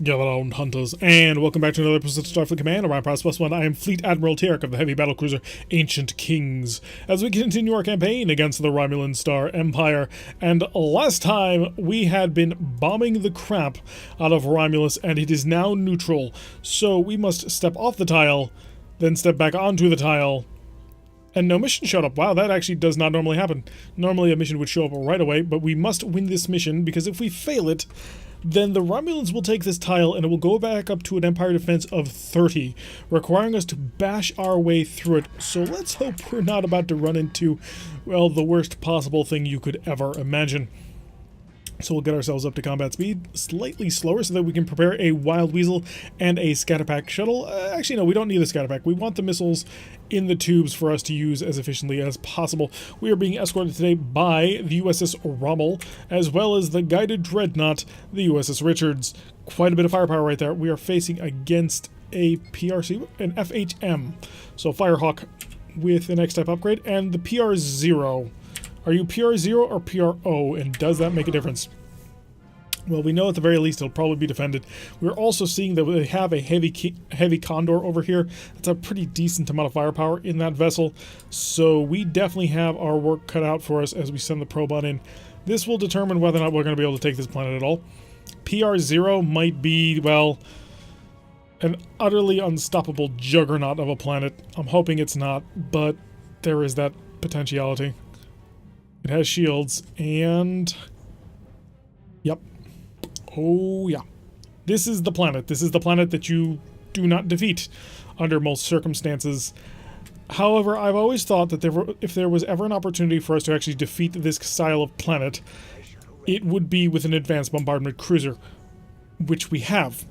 Gather round, hunters, and welcome back to another episode of Starfleet Command. Orion Pirates +1. I am Fleet Admiral Tarek of the heavy battlecruiser Ancient Kings, as we continue our campaign against the Romulan Star Empire. And last time, we had been bombing the crap out of Romulus, and it is now neutral. So we must step off the tile, then step back onto the tile, and no mission showed up. Wow, that actually does not normally happen. Normally a mission would show up right away, but we must win this mission, because if we fail it, then the Romulans will take this tile and it will go back up to an Empire defense of 30, requiring us to bash our way through it. So let's hope we're not about to run into, well, the worst possible thing you could ever imagine. So we'll get ourselves up to combat speed, slightly slower, so that we can prepare a Wild Weasel and a Scatterpack shuttle. Actually, no, we don't need a Scatterpack. We want the missiles in the tubes for us to use as efficiently as possible. We are being escorted today by the USS Rommel, as well as the guided dreadnought, the USS Richards. Quite a bit of firepower right there. We are facing against a PRC, an FHM. So Firehawk with an X-type upgrade, and the PR-0. Are you PR0 or PRO, and does that make a difference? Well, we know at the very least it'll probably be defended. We're also seeing that they have a heavy Condor over here. That's a pretty decent amount of firepower in that vessel, so we definitely have our work cut out for us as we send the probe on in. This will determine whether or not we're going to be able to take this planet at all. PR0 might be, well, an utterly unstoppable juggernaut of a planet. I'm hoping it's not, but there is that potentiality. It has shields, and... Yep. Oh, yeah. This is the planet. This is the planet that you do not defeat under most circumstances. However, I've always thought that if there was ever an opportunity for us to actually defeat this style of planet, it would be with an advanced bombardment cruiser, which we have.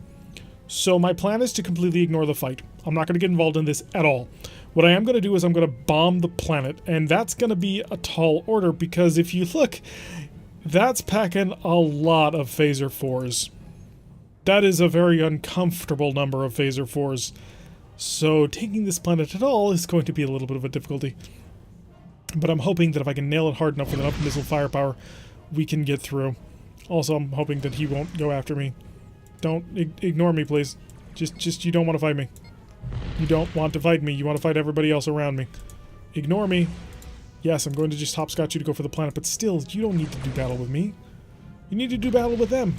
So my plan is to completely ignore the fight. I'm not going to get involved in this at all. What I am going to do is I'm going to bomb the planet, and that's going to be a tall order, because if you look, that's packing a lot of Phaser 4s. That is a very uncomfortable number of Phaser 4s. So taking this planet at all is going to be a little bit of a difficulty. But I'm hoping that if I can nail it hard enough with enough missile firepower, we can get through. Also, I'm hoping that he won't go after me. Don't ignore me, please. Just you don't want to fight me. You don't want to fight me. You want to fight everybody else around me. Ignore me. Yes, I'm going to just hopscotch you to go for the planet, but still, you don't need to do battle with me. You need to do battle with them.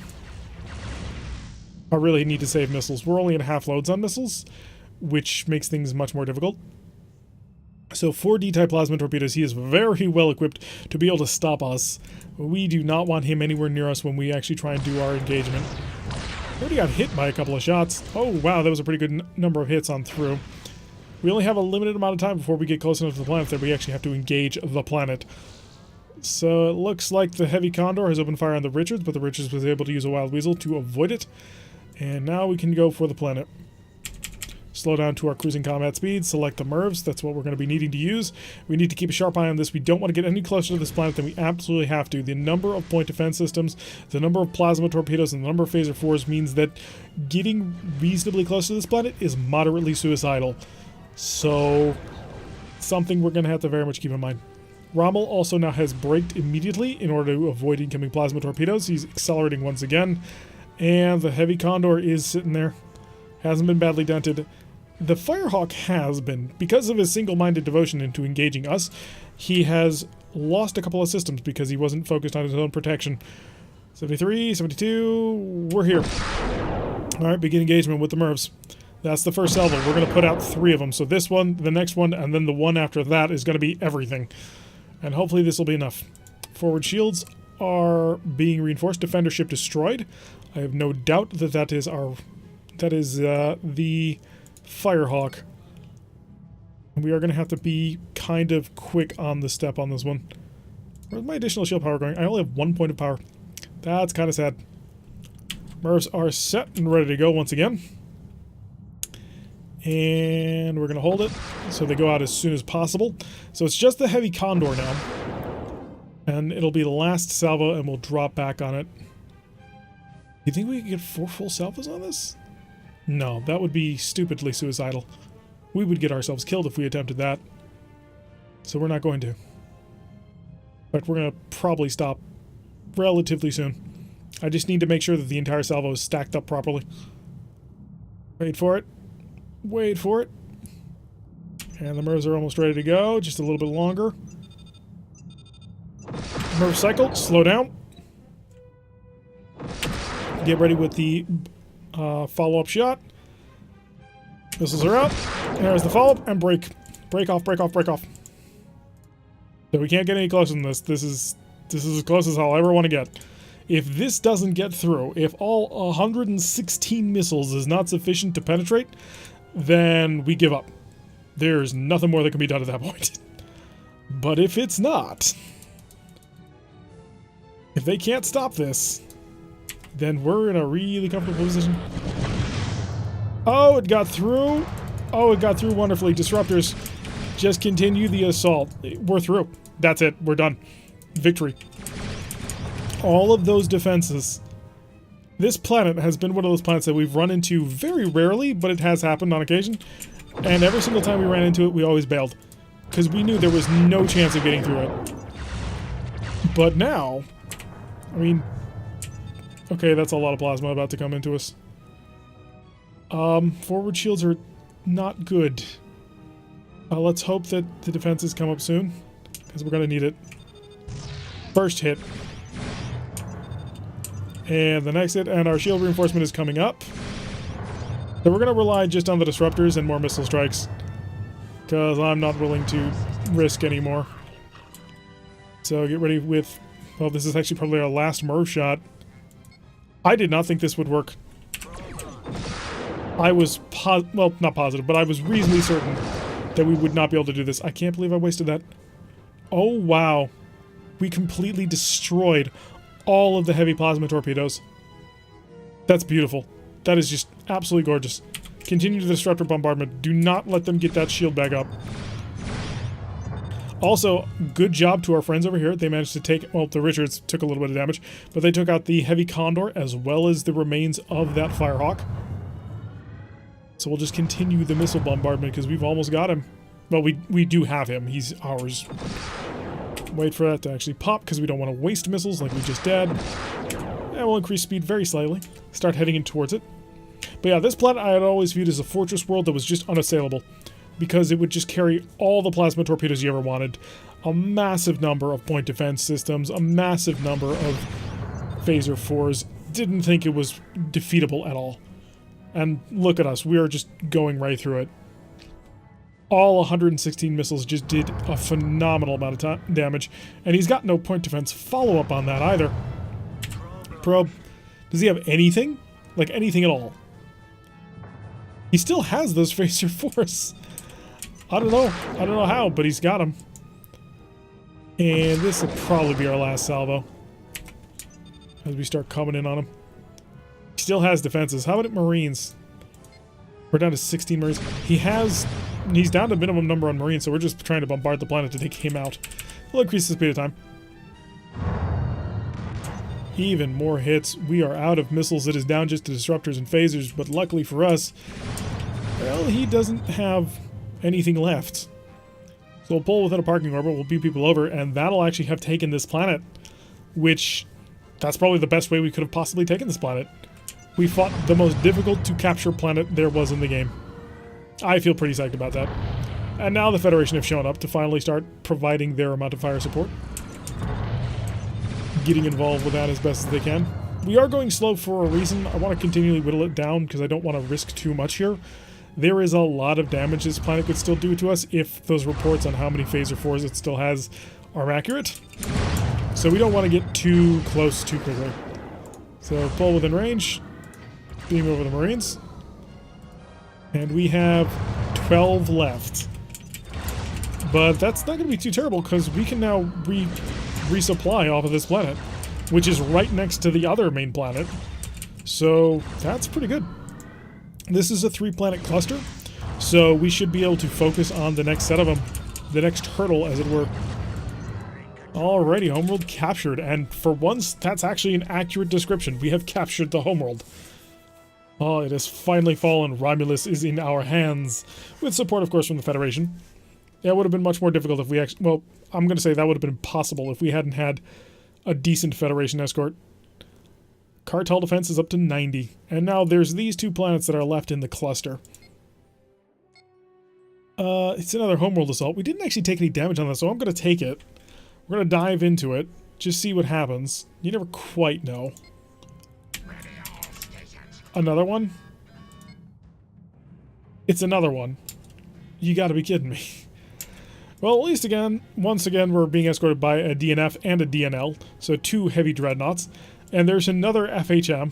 I really need to save missiles. We're only at half loads on missiles, which makes things much more difficult. So 4 D-type plasma torpedoes, he is very well equipped to be able to stop us. We do not want him anywhere near us when we actually try and do our engagement. Already got hit by a couple of shots. Oh, wow, that was a pretty good number of hits on through. We only have a limited amount of time before we get close enough to the planet that we actually have to engage the planet. So it looks like the Heavy Condor has opened fire on the Richards, but the Richards was able to use a Wild Weasel to avoid it. And now we can go for the planet. Slow down to our cruising combat speed, select the MIRVs, that's what we're going to be needing to use. We need to keep a sharp eye on this. We don't want to get any closer to this planet than we absolutely have to. The number of point defense systems, the number of plasma torpedoes, and the number of Phaser 4s means that getting reasonably close to this planet is moderately suicidal. So, something we're going to have to very much keep in mind. Rommel also now has braked immediately in order to avoid incoming plasma torpedoes. He's accelerating once again. And the Heavy Condor is sitting there. Hasn't been badly dented. The Firehawk has been. Because of his single-minded devotion into engaging us, he has lost a couple of systems because he wasn't focused on his own protection. 73, 72, we're here. Alright, begin engagement with the MIRVs. That's the first salvo. We're going to put out 3 of them. So this one, the next one, and then the one after that is going to be everything. And hopefully this will be enough. Forward shields are being reinforced. Defender ship destroyed. I have no doubt that that is the Firehawk. We are going to have to be kind of quick on the step on this one. Where's my additional shield power going? I only have 1 point of power. That's kind of sad. MIRVs are set and ready to go once again. And we're going to hold it so they go out as soon as possible. So it's just the Heavy Condor now. And it'll be the last salvo and we'll drop back on it. You think we could get 4 full salvos on this? No, that would be stupidly suicidal. We would get ourselves killed if we attempted that. So we're not going to. But we're going to probably stop relatively soon. I just need to make sure that the entire salvo is stacked up properly. Wait for it. Wait for it. And the MIRVs are almost ready to go. Just a little bit longer. MIRV cycle. Slow down. Get ready with the follow-up shot. Missiles are out. There's the follow-up. And break. Break off, break off, break off. So we can't get any closer than this. This is as close as I'll ever want to get. If this doesn't get through, if all 116 missiles is not sufficient to penetrate, then we give up. There's nothing more that can be done at that point. But if it's not, if they can't stop this, then we're in a really comfortable position. Oh, it got through. Oh, it got through wonderfully. Disruptors, just continue the assault. We're through. That's it. We're done. Victory. All of those defenses. This planet has been one of those planets that we've run into very rarely, but it has happened on occasion. And every single time we ran into it, we always bailed. Because we knew there was no chance of getting through it. But now, I mean, okay, that's a lot of plasma about to come into us. Forward shields are not good. Let's hope that the defenses come up soon, because we're going to need it. First hit. And the next hit, and our shield reinforcement is coming up. So we're going to rely just on the disruptors and more missile strikes, because I'm not willing to risk anymore. So get ready with... Well, this is actually probably our last MIRV shot. I did not think this would work. I was well, not positive, but I was reasonably certain that we would not be able to do this. I can't believe I wasted that. Oh, wow. We completely destroyed all of the heavy plasma torpedoes. That's beautiful. That is just absolutely gorgeous. Continue the disruptor bombardment. Do not let them get that shield back up. Also, good job to our friends over here. They managed to take... Well, the Richards took a little bit of damage, but they took out the Heavy Condor as well as the remains of that Firehawk. So we'll just continue the missile bombardment because we've almost got him. Well, we do have him. He's ours. Wait for that to actually pop because we don't want to waste missiles like we just did. And we'll increase speed very slightly. Start heading in towards it. But yeah, this planet I had always viewed as a fortress world that was just unassailable, because it would just carry all the plasma torpedoes you ever wanted, a massive number of point defense systems, a massive number of phaser fours. Didn't think it was defeatable at all. And look at us, we are just going right through it. All 116 missiles just did a phenomenal amount of damage, and he's got no point defense follow-up on that either. Probe, does he have anything? Like anything at all? He still has those phaser fours. I don't know how, but he's got them. And this will probably be our last salvo as we start coming in on him. He still has defenses. How about Marines? We're down to 16 Marines. He's down to minimum number on Marines, so we're just trying to bombard the planet to take him out. We'll increase the speed of time. Even more hits. We are out of missiles. It is down just to disruptors and phasers, but luckily for us, well, he doesn't have anything left. So we'll pull within a parking orbit, we'll beat people over, and that'll actually have taken this planet, which that's probably the best way we could have possibly taken this planet. We fought the most difficult to capture planet there was in the game. I feel pretty psyched about that. And now the Federation have shown up to finally start providing their amount of fire support. Getting involved with that as best as they can. We are going slow for a reason. I want to continually whittle it down because I don't want to risk too much here. There is a lot of damage this planet could still do to us if those reports on how many phaser fours it still has are accurate. So we don't want to get too close too quickly. So pull within range. Beam over the Marines. And we have 12 left. But that's not going to be too terrible because we can now resupply off of this planet, which is right next to the other main planet. So that's pretty good. This is a 3-planet cluster, so we should be able to focus on the next set of them, the next hurdle, as it were. Alrighty, homeworld captured, and for once, that's actually an accurate description. We have captured the homeworld. Oh, it has finally fallen. Romulus is in our hands, with support, of course, from the Federation. Yeah, it would have been much more difficult if we actually... Well, I'm going to say that would have been impossible if we hadn't had a decent Federation escort. Cartel defense is up to 90. And now there's these two planets that are left in the cluster. It's another homeworld assault. We didn't actually take any damage on this, so I'm going to take it. We're going to dive into it. Just see what happens. You never quite know. Another one? It's another one. You gotta be kidding me. Well, at least once again, we're being escorted by a DNF and a DNL. So 2 heavy dreadnoughts. And there's another FHM.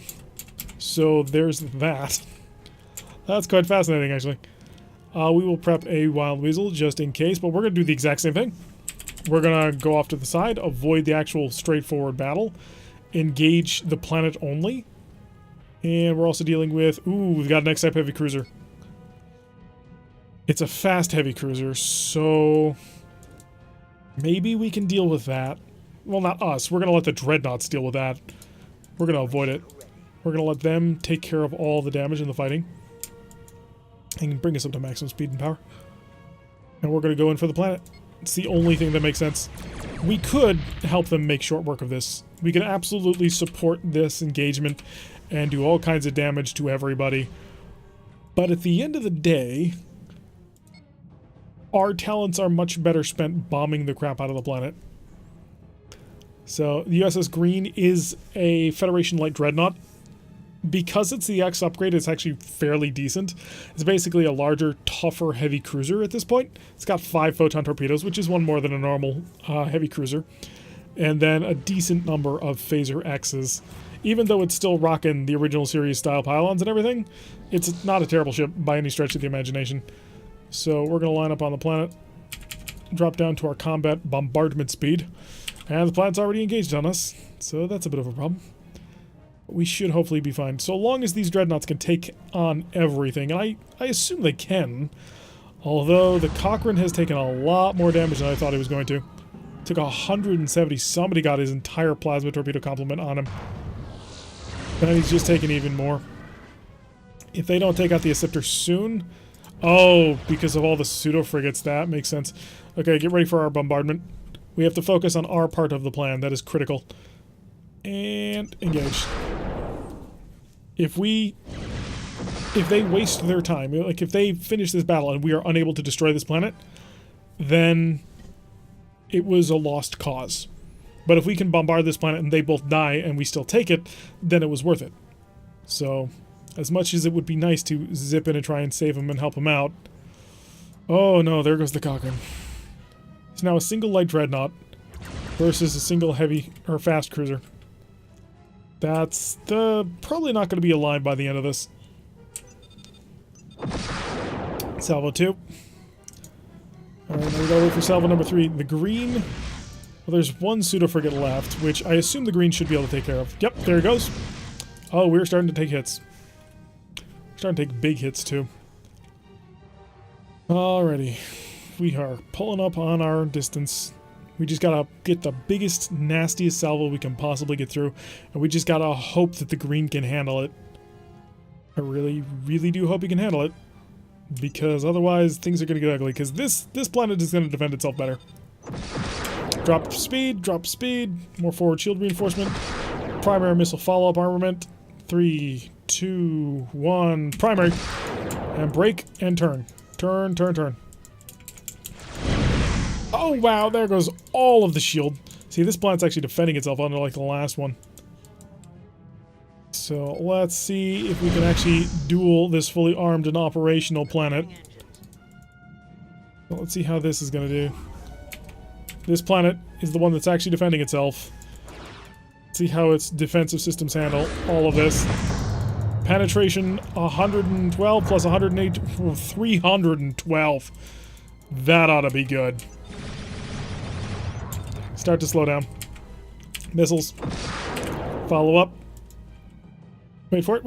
So there's that. That's quite fascinating, actually. We will prep a Wild Weasel just in case, but we're going to do the exact same thing. We're going to go off to the side, avoid the actual straightforward battle, engage the planet only. And we're also dealing with... Ooh, we've got an X-type heavy cruiser. It's a fast heavy cruiser, so... maybe we can deal with that. Well, not us. We're going to let the dreadnoughts deal with that. We're going to avoid it. We're going to let them take care of all the damage in the fighting. And bring us up to maximum speed and power. And we're going to go in for the planet. It's the only thing that makes sense. We could help them make short work of this. We can absolutely support this engagement and do all kinds of damage to everybody. But at the end of the day, our talents are much better spent bombing the crap out of the planet. So the USS Green is a Federation light dreadnought. Because it's the X upgrade, it's actually fairly decent. It's basically a larger, tougher heavy cruiser at this point. It's got 5 photon torpedoes, which is one more than a normal heavy cruiser. And then a decent number of phaser X's. Even though it's still rocking the original series style pylons and everything, it's not a terrible ship by any stretch of the imagination. So we're going to line up on the planet, drop down to our combat bombardment speed, and the planet's already engaged on us, so that's a bit of a problem. We should hopefully be fine, so long as these dreadnoughts can take on everything, and I assume they can, although the Cochrane has taken a lot more damage than I thought he was going to. Took 170, somebody got his entire plasma torpedo complement on him. And he's just taking even more. If they don't take out the Acceptor soon... Oh, because of all the pseudo-frigates, that makes sense. Okay, get ready for our bombardment. We have to focus on our part of the plan, that is critical. And engage. If they waste their time, like if they finish this battle and we are unable to destroy this planet, then it was a lost cause. But if we can bombard this planet and they both die and we still take it, then it was worth it. So, as much as it would be nice to zip in and try and save them and help them out. Oh no, there goes the Cochrane. It's now a single light dreadnought versus a single heavy or fast cruiser. That's probably not going to be alive by the end of this. Salvo 2. Alright, now we gotta wait for salvo number 3. The green... Well, there's one pseudo-frigate left, which I assume the green should be able to take care of. Yep, there it goes. Oh, we're starting to take hits. We're starting to take big hits, too. Alrighty. We are pulling up on our distance. We just gotta get the biggest, nastiest salvo we can possibly get through, and we just gotta hope that the green can handle it. I really, really do hope he can handle it, because otherwise things are gonna get ugly, because this planet is gonna defend itself better. Drop speed, more forward shield reinforcement, primary missile follow-up armament, 3, 2, 1, primary, and brake, and turn. Turn. Oh wow, there goes all of the shield. See, this planet's actually defending itself unlike the last one. So let's see if we can actually duel this fully armed and operational planet. Well, let's see how this is going to do. This planet is the one that's actually defending itself. Let's see how its defensive systems handle all of this. Penetration 112 plus 108, 312. That ought to be good. Start to slow down. Missiles. Follow up. Wait for it.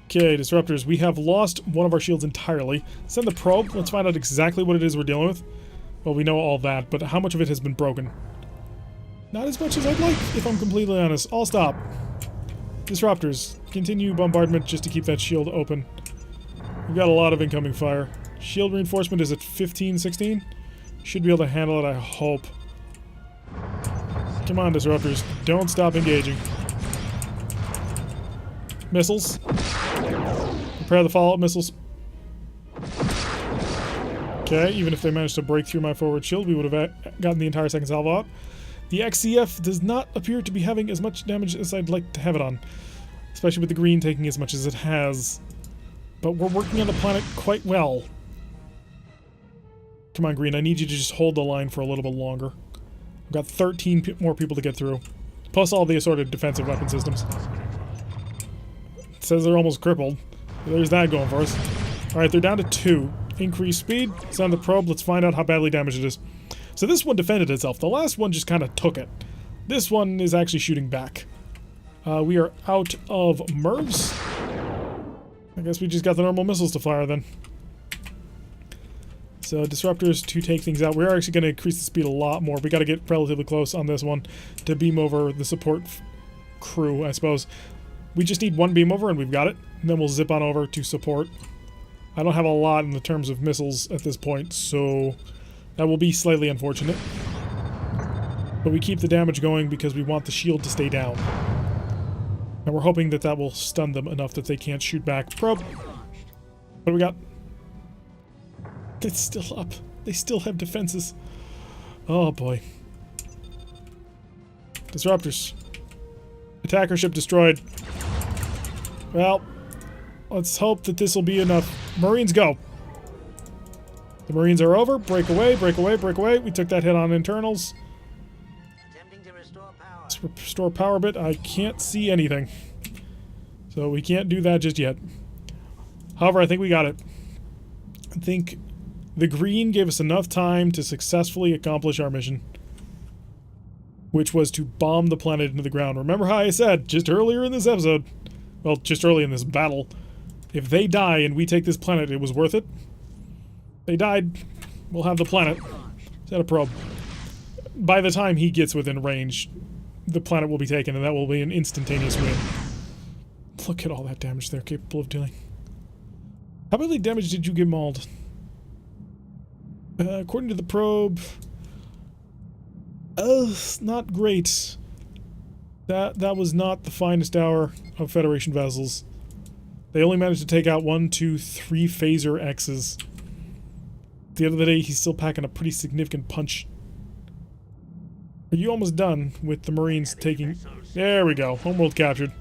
Okay, disruptors. We have lost one of our shields entirely. Send the probe. Let's find out exactly what it is we're dealing with. Well, we know all that, but how much of it has been broken? Not as much as I'd like, if I'm completely honest. I'll stop. Disruptors. Continue bombardment just to keep that shield open. We've got a lot of incoming fire. Shield reinforcement is at 15, 16. Should be able to handle it, I hope. Come on, disruptors. Don't stop engaging. Missiles. Prepare the follow-up missiles. Okay, even if they managed to break through my forward shield, we would have gotten the entire second salvo out. The XCF does not appear to be having as much damage as I'd like to have it on. Especially with the green taking as much as it has. But we're working on the planet quite well. Come on, green, I need you to just hold the line for a little bit longer. I've got 13 more people to get through. Plus all the assorted defensive weapon systems. It says they're almost crippled. There's that going for us. Alright, they're down to 2. Increase speed. Send the probe. Let's find out how badly damaged it is. So this one defended itself. The last one just kind of took it. This one is actually shooting back. We are out of MIRVs. I guess we just got the normal missiles to fire then. So disruptors to take things out. We're actually going to increase the speed a lot more. We got to get relatively close on this one to beam over the support crew, I suppose. We just need one beam over and we've got it. And then we'll zip on over to support. I don't have a lot in the terms of missiles at this point, so that will be slightly unfortunate. But we keep the damage going because we want the shield to stay down. And we're hoping that that will stun them enough that they can't shoot back. Probe! What do we got? It's still up. They still have defenses. Oh boy. Disruptors. Attacker ship destroyed. Well, let's hope that this will be enough. Marines, go! The Marines are over. Break away, break away, break away. We took that hit on internals. Attempting to restore power. Let's restore power bit. I can't see anything. So we can't do that just yet. However, I think we got it. I think the green gave us enough time to successfully accomplish our mission, which was to bomb the planet into the ground. Remember how I said just earlier in this episode, well, just early in this battle, if they die and we take this planet, it was worth it. They died, we'll have the planet. Set a probe. By the time he gets within range, the planet will be taken, and that will be an instantaneous win. Look at all that damage they're capable of doing. How badly damage did you get mauled? According to the probe... not great. That was not the finest hour of Federation vessels. They only managed to take out 1, 2, 3 phaser X's. At the end of the day, he's still packing a pretty significant punch. Are you almost done with the Marines taking... There we go. Homeworld captured.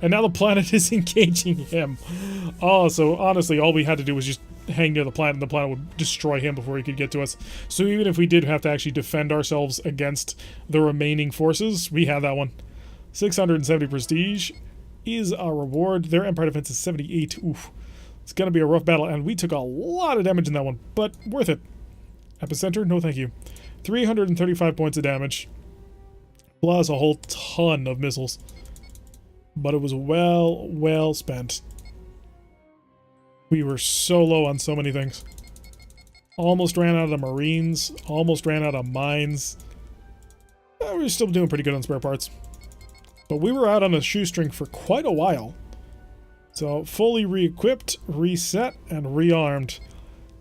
And now the planet is engaging him. Oh, so honestly, all we had to do was just hang near the planet, and the planet would destroy him before he could get to us. So even if we did have to actually defend ourselves against the remaining forces, we have that one. 670 prestige is our reward. Their Empire defense is 78. Oof. It's going to be a rough battle, and we took a lot of damage in that one, but worth it. Epicenter? No thank you. 335 points of damage, plus a whole ton of missiles. But it was well spent. We were so low on so many things. Almost ran out of Marines, almost ran out of mines. We were still doing pretty good on spare parts. But we were out on a shoestring for quite a while. So, fully re-equipped, reset, and rearmed.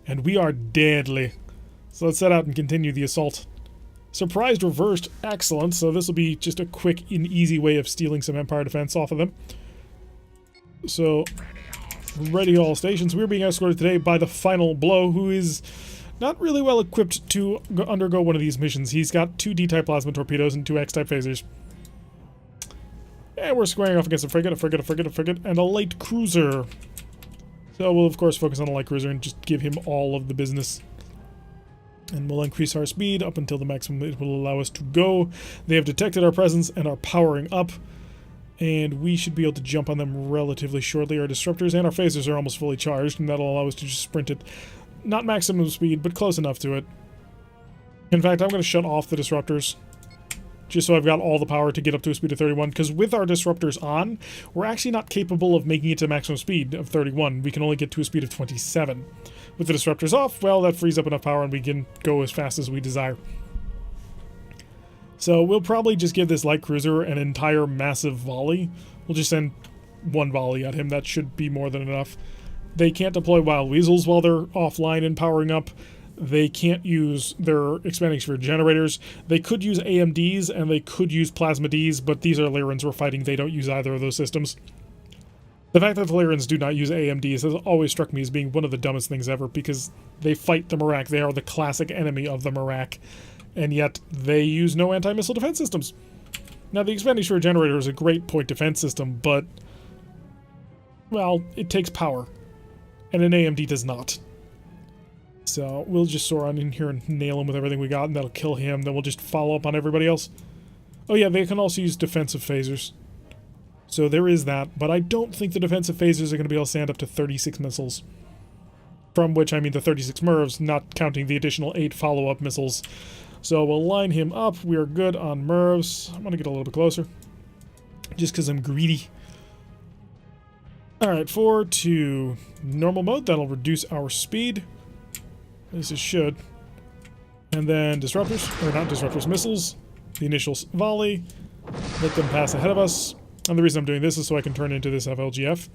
And we are deadly. So let's set out and continue the assault. Surprised reversed, excellent. So this will be just a quick and easy way of stealing some Empire defense off of them. So, ready all stations. We're being escorted today by the Final Blow, who is not really well equipped to undergo one of these missions. He's got 2 D-type plasma torpedoes and 2 X-type phasers. And we're squaring off against a frigate, and a light cruiser. So we'll of course focus on a light cruiser and just give him all of the business. And we'll increase our speed up until the maximum it will allow us to go. They have detected our presence and are powering up. And we should be able to jump on them relatively shortly. Our disruptors and our phasers are almost fully charged, and that'll allow us to just sprint at not maximum speed, but close enough to it. In fact, I'm going to shut off the disruptors, just so I've got all the power to get up to a speed of 31, because with our disruptors on, we're actually not capable of making it to maximum speed of 31. We can only get to a speed of 27. With the disruptors off, well, that frees up enough power and we can go as fast as we desire. So we'll probably just give this light cruiser an entire massive volley. We'll just send 1 volley at him. That should be more than enough. They can't deploy wild weasels while they're offline and powering up. They can't use their expanding sphere generators. They could use AMDs and they could use Plasma Ds, but these are Lyrans we're fighting. They don't use either of those systems. The fact that the Lyrans do not use AMDs has always struck me as being one of the dumbest things ever, because they fight the Marak. They are the classic enemy of the Marak, and yet they use no anti-missile defense systems. Now, the expanding sphere generator is a great point defense system, but, well, it takes power, and an AMD does not. So we'll just soar on in here and nail him with everything we got, and that'll kill him. Then we'll just follow up on everybody else. Oh yeah, they can also use defensive phasers. So there is that, but I don't think the defensive phasers are going to be able to stand up to 36 missiles. From which I mean the 36 MIRVs, not counting the additional 8 follow-up missiles. So we'll line him up. We are good on MIRVs. I'm going to get a little bit closer, just because I'm greedy. Alright, 4 to normal mode. That'll reduce our speed. At least it should. And then disruptors, or not disruptors, missiles. The initial volley. Let them pass ahead of us. And the reason I'm doing this is so I can turn into this FLGF.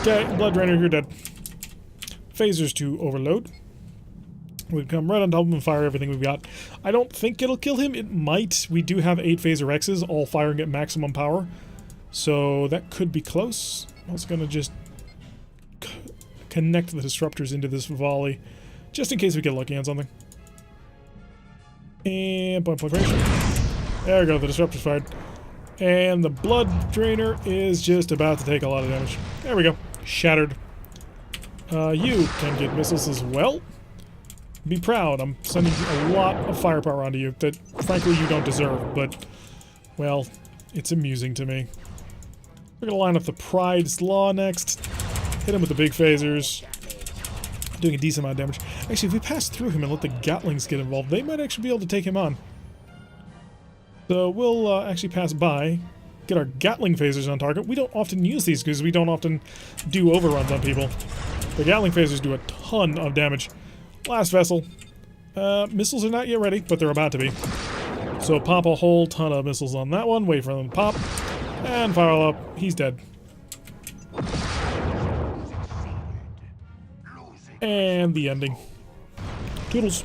Okay, Blood Drainer, you're dead. Phasers to overload. We come right on top of him and fire everything we've got. I don't think it'll kill him. It might. We do have 8 Phaser X's, all firing at maximum power. So that could be close. I was going to just connect the disruptors into this volley, just in case we get lucky on something. And point range. There we go, the disruptor's fired. And the Blood Drainer is just about to take a lot of damage. There we go. Shattered. You can get missiles as well. Be proud. I'm sending a lot of firepower onto you that, frankly, you don't deserve, but, well, it's amusing to me. We're going to line up the Pride's Law next. Hit him with the big phasers. Doing a decent amount of damage. Actually, if we pass through him and let the Gatlings get involved, they might actually be able to take him on. So we'll actually pass by, get our Gatling phasers on target. We don't often use these because we don't often do overruns on people. The Gatling phasers do a ton of damage. Last vessel. Missiles are not yet ready, but they're about to be. So pop a whole ton of missiles on that one, wait for them to pop, and fire all up. He's dead. And the ending. Toodles.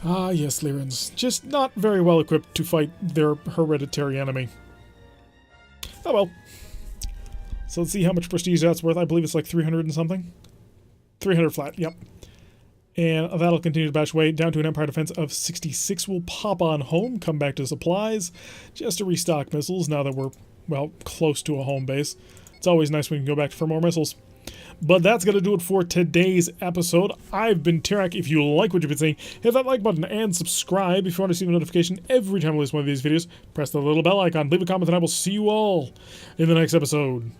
Ah, yes, Lyrans. Just not very well equipped to fight their hereditary enemy. Oh well. So let's see how much prestige that's worth. I believe it's like 300 and something. 300 flat, yep. And that'll continue to bash away down to an Empire defense of 66. We'll pop on home, come back to supplies, just to restock missiles now that we're, well, close to a home base. It's always nice when we can go back for more missiles. But that's going to do it for today's episode. I've been Tirak. If you like what you've been seeing, hit that like button and subscribe if you want to see a notification every time I release one of these videos. Press the little bell icon, leave a comment, and I will see you all in the next episode.